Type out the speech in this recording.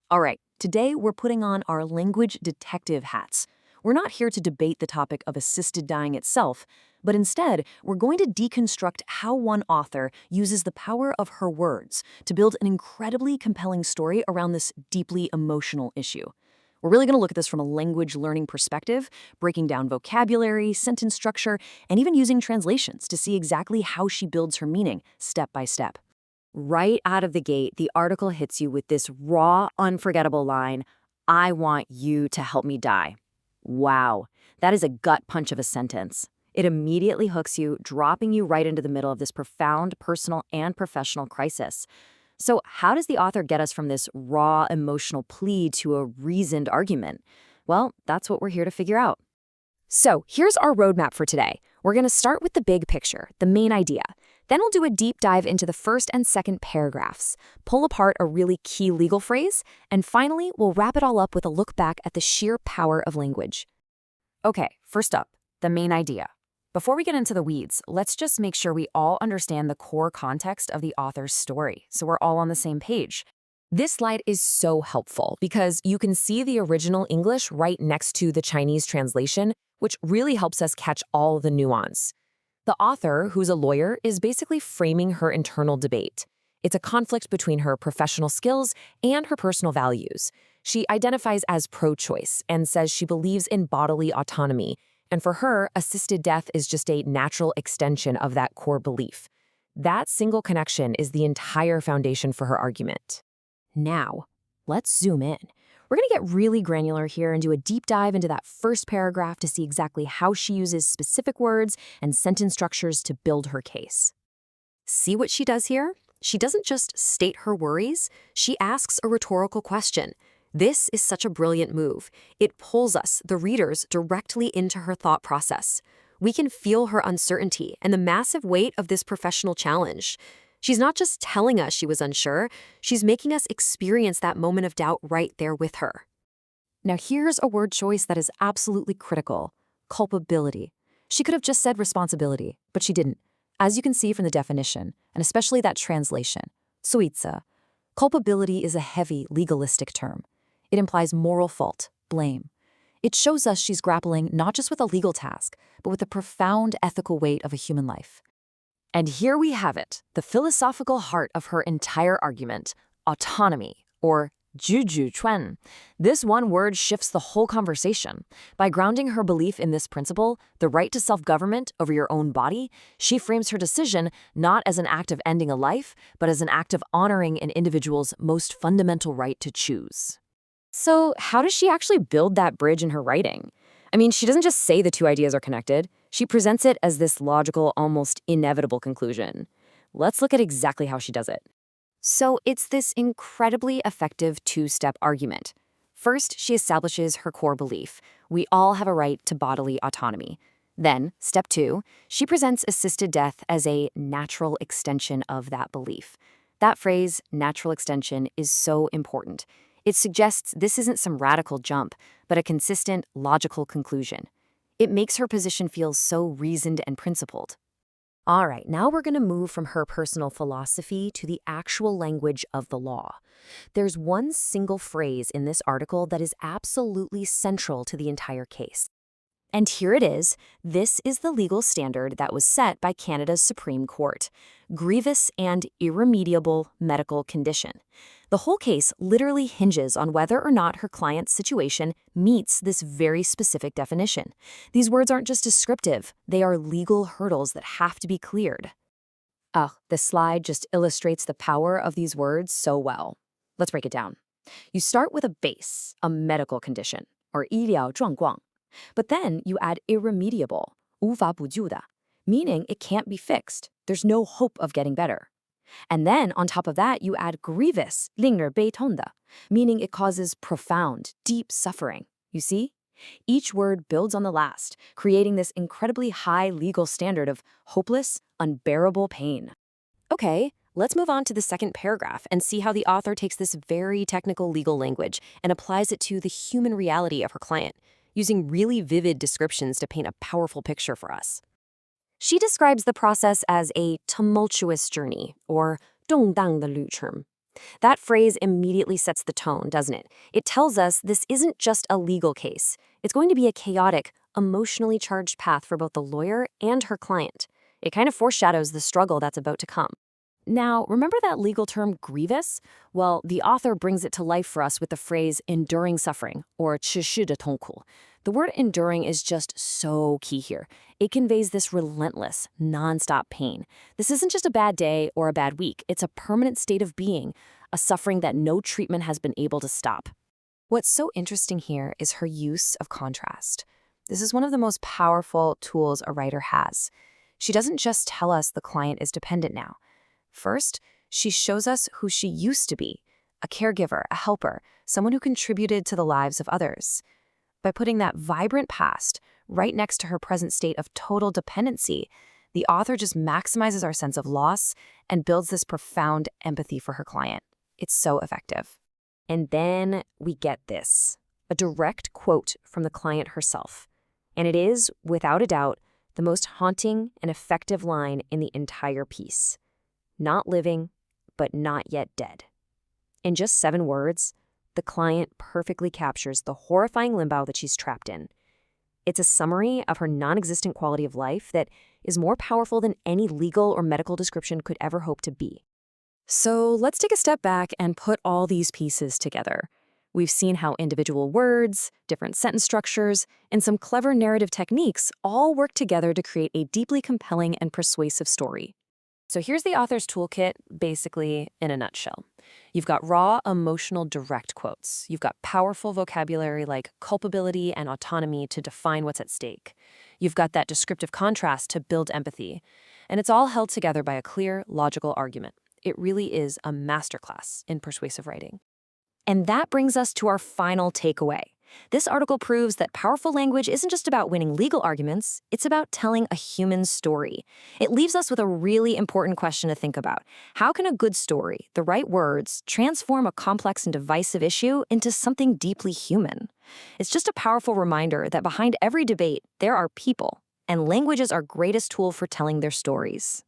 All right, today we're putting on our language detective hats. We're not here to debate the topic of assisted dying itself, but instead, we're going to deconstruct how one author uses the power of her words to build an incredibly compelling story around this deeply emotional issue. We're really going to look at this from a language learning perspective, breaking down vocabulary, sentence structure, and even using translations to see exactly how she builds her meaning step by step. Right out of the gate, the article hits you with this raw, unforgettable line, "I want you to help me die." Wow, that is a gut punch of a sentence. It immediately hooks you, dropping you right into the middle of this profound personal and professional crisis. So, how does the author get us from this raw emotional plea to a reasoned argument? Well, that's what we're here to figure out. So, here's our roadmap for today. We're going to start with the big picture, the main idea. Then we'll do a deep dive into the first and second paragraphs, pull apart a really key legal phrase, and finally, we'll wrap it all up with a look back at the sheer power of language. Okay, first up, the main idea. Before we get into the weeds, let's just make sure we all understand the core context of the author's story, so we're all on the same page. This slide is so helpful because you can see the original English right next to the Chinese translation, which really helps us catch all the nuance. The author, who's a lawyer, is basically framing her internal debate. It's a conflict between her professional skills and her personal values. She identifies as pro-choice and says she believes in bodily autonomy, and for her, assisted death is just a natural extension of that core belief. That single connection is the entire foundation for her argument. Now, let's zoom in. We're going to get really granular here and do a deep dive into that first paragraph to see exactly how she uses specific words and sentence structures to build her case. See what she does here? She doesn't just state her worries, she asks a rhetorical question. This is such a brilliant move. It pulls us, the readers, directly into her thought process. We can feel her uncertainty and the massive weight of this professional challenge. She's not just telling us she was unsure, she's making us experience that moment of doubt right there with her. Now here's a word choice that is absolutely critical: culpability. She could have just said responsibility, but she didn't. As you can see from the definition, and especially that translation, suiza, culpability is a heavy, legalistic term. It implies moral fault, blame. It shows us she's grappling not just with a legal task, but with the profound ethical weight of a human life. And here we have it, the philosophical heart of her entire argument: autonomy, or jujuchuan. This one word shifts the whole conversation. By grounding her belief in this principle, the right to self-government over your own body, she frames her decision not as an act of ending a life, but as an act of honoring an individual's most fundamental right to choose. So, how does she actually build that bridge in her writing? I mean, she doesn't just say the two ideas are connected. She presents it as this logical, almost inevitable conclusion. Let's look at exactly how she does it. So it's this incredibly effective two-step argument. First, she establishes her core belief: we all have a right to bodily autonomy. Then, step two, she presents assisted death as a natural extension of that belief. That phrase, natural extension, is so important. It suggests this isn't some radical jump, but a consistent, logical conclusion. It makes her position feel so reasoned and principled. All right, now we're going to move from her personal philosophy to the actual language of the law. There's one single phrase in this article that is absolutely central to the entire case. And here it is. This is the legal standard that was set by Canada's Supreme Court: grievous and irremediable medical condition. The whole case literally hinges on whether or not her client's situation meets this very specific definition. These words aren't just descriptive, they are legal hurdles that have to be cleared. This slide just illustrates the power of these words so well. Let's break it down. You start with a base, a medical condition, or 医疗状况. But then you add irremediable, 无法补救的, meaning it can't be fixed. There's no hope of getting better. And then on top of that, you add grievous, 令人悲痛的, meaning it causes profound, deep suffering. You see? Each word builds on the last, creating this incredibly high legal standard of hopeless, unbearable pain. Okay, let's move on to the second paragraph and see how the author takes this very technical legal language and applies it to the human reality of her client, using really vivid descriptions to paint a powerful picture for us. She describes the process as a tumultuous journey, or 动荡的旅程. That phrase immediately sets the tone, doesn't it? It tells us this isn't just a legal case. It's going to be a chaotic, emotionally charged path for both the lawyer and her client. It kind of foreshadows the struggle that's about to come. Now, remember that legal term grievous? Well, the author brings it to life for us with the phrase enduring suffering, or 持续的痛苦. The word enduring is just so key here. It conveys this relentless, nonstop pain. This isn't just a bad day or a bad week. It's a permanent state of being, a suffering that no treatment has been able to stop. What's so interesting here is her use of contrast. This is one of the most powerful tools a writer has. She doesn't just tell us the client is dependent now. First, she shows us who she used to be, a caregiver, a helper, someone who contributed to the lives of others. By putting that vibrant past right next to her present state of total dependency, the author just maximizes our sense of loss and builds this profound empathy for her client. It's so effective. And then we get this, a direct quote from the client herself. And it is, without a doubt, the most haunting and effective line in the entire piece. Not living, but not yet dead. In just 7 words, the client perfectly captures the horrifying limbo that she's trapped in. It's a summary of her non-existent quality of life that is more powerful than any legal or medical description could ever hope to be. So let's take a step back and put all these pieces together. We've seen how individual words, different sentence structures, and some clever narrative techniques all work together to create a deeply compelling and persuasive story. So here's the author's toolkit, basically in a nutshell. You've got raw, emotional, direct quotes. You've got powerful vocabulary like culpability and autonomy to define what's at stake. You've got that descriptive contrast to build empathy. And it's all held together by a clear, logical argument. It really is a masterclass in persuasive writing. And that brings us to our final takeaway. This article proves that powerful language isn't just about winning legal arguments, it's about telling a human story. It leaves us with a really important question to think about. How can a good story, the right words, transform a complex and divisive issue into something deeply human? It's just a powerful reminder that behind every debate, there are people, and language is our greatest tool for telling their stories.